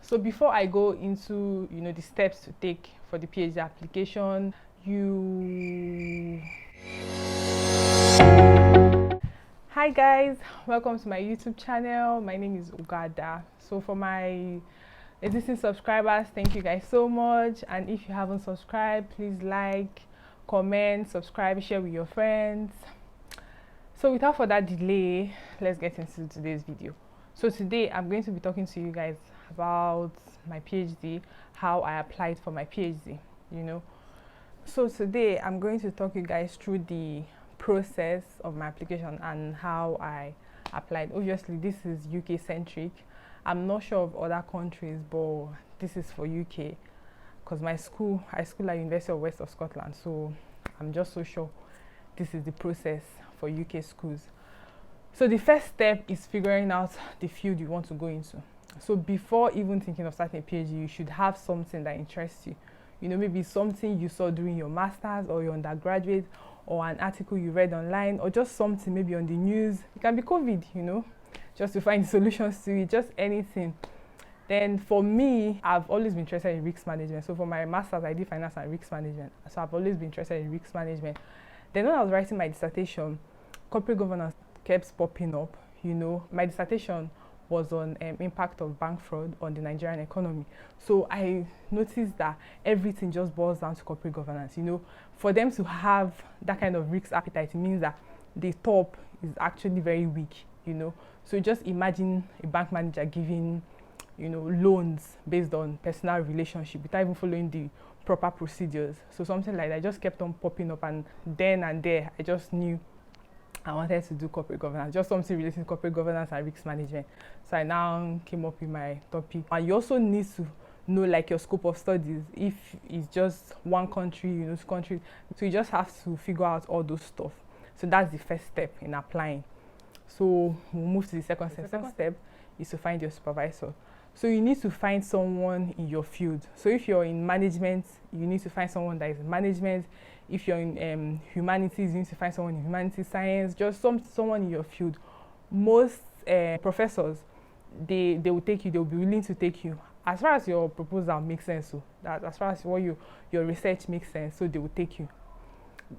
So before I go into the steps to take for the PhD application, Hi guys, welcome to my YouTube channel. My name is Ugada. So for my existing subscribers, thank you guys so much, and if you haven't subscribed, please like, comment, subscribe, share with your friends. So without further delay, let's get into today's video. So today I'm going to be talking to you guys about my PhD, how I applied for my PhD, So today I'm going to talk you guys through the process of my application and how I applied. Obviously this is UK centric. I'm not sure of other countries, but this is for UK because I school at University of West of Scotland, so I'm just so sure this is the process for UK schools. So the first step is figuring out the field you want to go into. So before even thinking of starting a PhD, you should have something that interests you. Maybe something you saw during your master's or your undergraduate, or an article you read online, or just something maybe on the news. It can be COVID, just to find solutions to it, just anything. Then for me, I've always been interested in risk management. So for my master's, I did finance and risk management. So I've always been interested in risk management. Then when I was writing my dissertation, corporate governance kept popping up. My dissertation was on impact of bank fraud on the Nigerian economy. So I noticed that everything just boils down to corporate governance. For them to have that kind of risk appetite, it means that the top is actually very weak. So just imagine a bank manager giving loans based on personal relationship without even following the proper procedures. So something like that just kept on popping up, and then and there I just knew I wanted to do corporate governance, just something related to corporate governance and risk management. So I now came up with my topic. And you also need to know like your scope of studies. If it's just one country, two countries, so you just have to figure out all those stuff. So that's the first step in applying. So we'll move to the second step. The second step is to find your supervisor. So you need to find someone in your field. So if you're in management, you need to find someone that is in management. If you're in humanities, you need to find someone in humanities, science, just someone in your field. Most professors, they will take you, they'll be willing to take you. As far as your proposal makes sense, so that as far as what your research makes sense, so they will take you.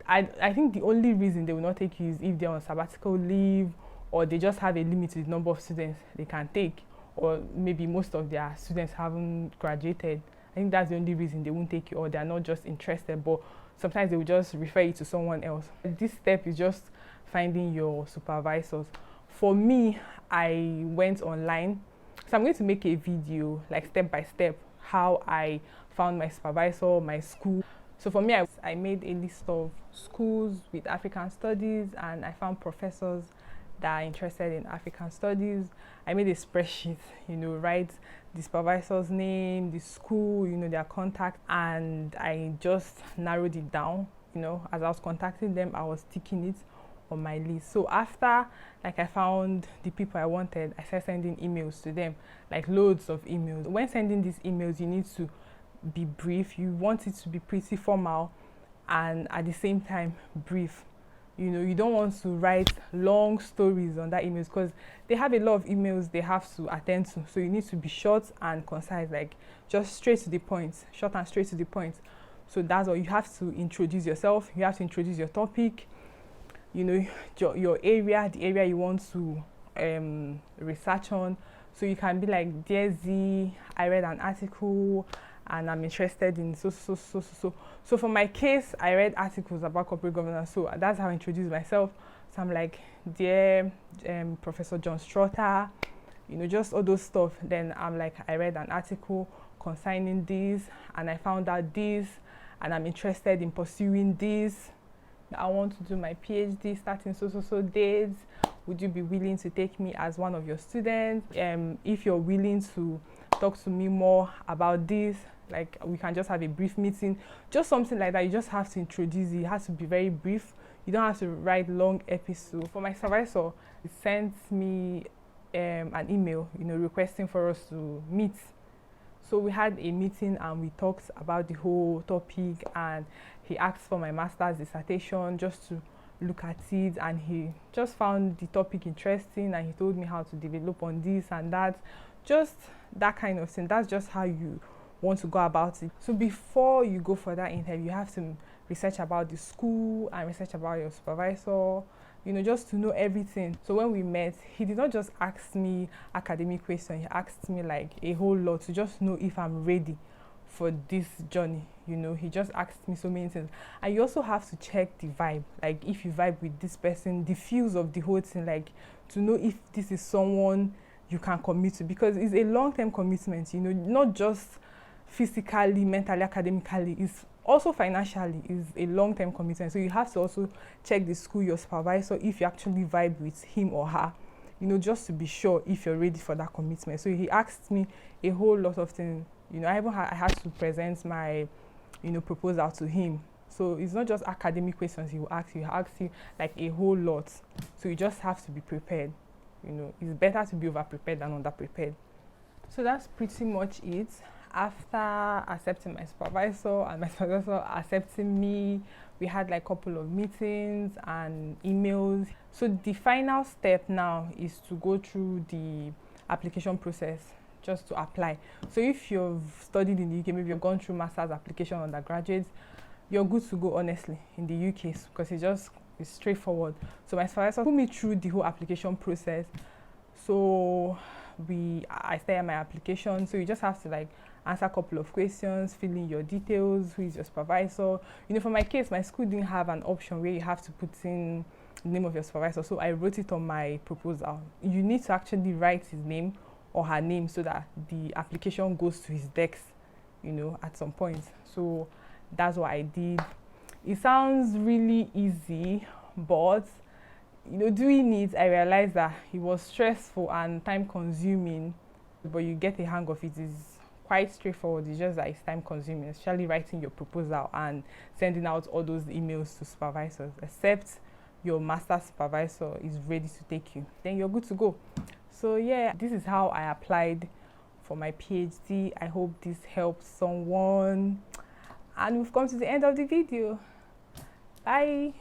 I think the only reason they will not take you is if they're on sabbatical leave, or they just have a limited number of students they can take, or maybe most of their students haven't graduated. I think that's the only reason they won't take you, or they're not just interested, but sometimes they will just refer you to someone else. This step is just finding your supervisors. For me, I went online, so I'm going to make a video like step by step how I found my supervisor, my school. So for me, I made a list of schools with African studies, and I found professors that are interested in African studies. I made a spreadsheet, write the supervisor's name, the school, their contact, and I just narrowed it down. As I was contacting them, I was ticking it on my list. So after I found the people I wanted, I started sending emails to them, like loads of emails. When sending these emails, you need to be brief. You want it to be pretty formal and at the same time brief. You don't want to write long stories on that emails, because they have a lot of emails they have to attend to. So you need to be short and concise, like just straight to the point, short and straight to the point. So that's all. You have to introduce yourself. You have to introduce your topic, your area, the area you want to research on. So you can be like, dear Z, I read an article and I'm interested in so. So for my case, I read articles about corporate governance, so that's how I introduce myself. So I'm like, dear Professor John Strutter, just all those stuff. Then I'm like, I read an article concerning this, and I found out this, and I'm interested in pursuing this. I want to do my PhD starting so dates. Would you be willing to take me as one of your students? If you're willing to talk to me more about this, like we can just have a brief meeting, just something like that. You just have to introduce it. It has to be very brief. You don't have to write long episodes. For my supervisor, he sent me an email, requesting for us to meet. So we had a meeting and we talked about the whole topic, and he asked for my master's dissertation just to look at it, and he just found the topic interesting, and he told me how to develop on this and that. just that kind of thing. That's just how you want to go about it. So before you go for that interview, you have to research about the school and research about your supervisor, you know, just to know everything. So when we met, he did not just ask me academic questions, he asked me like a whole lot to just know if I'm ready for this journey. You know, he just asked me so many things. And you also have to check the vibe, like if you vibe with this person, the feels of the whole thing, like to know if this is someone you can commit to, because it's a long-term commitment, you know, not just physically, mentally, academically, it's also financially is a long-term commitment. So you have to also check the school, your supervisor, if you actually vibe with him or her, you know, just to be sure if you're ready for that commitment. So he asked me a whole lot of things. You know, I had to present my, you know, proposal to him. So it's not just academic questions he will ask you. He'll ask you like a whole lot. So you just have to be prepared. You know, it's better to be over prepared than under prepared. So that's pretty much it. After accepting my supervisor and my supervisor accepting me, we had like a couple of meetings and emails. So the final step now is to go through the application process just to apply. So if you've studied in the UK, maybe you've gone through master's application undergraduate, you're good to go, honestly, in the UK, because it's straightforward. So my supervisor put me through the whole application process. So I started my application. So you just have to like answer a couple of questions, fill in your details, who is your supervisor. You know, for my case, my school didn't have an option where you have to put in the name of your supervisor. So I wrote it on my proposal. You need to actually write his name or her name so that the application goes to his desk, you know, at some point. So that's what I did. It sounds really easy, but you know, doing it, I realized that it was stressful and time consuming, but you get the hang of it. It's quite straightforward. It's just that it's time consuming, especially writing your proposal and sending out all those emails to supervisors, except your master supervisor is ready to take you. Then you're good to go. So yeah, this is how I applied for my PhD. I hope this helps someone. And we've come to the end of the video. Bye.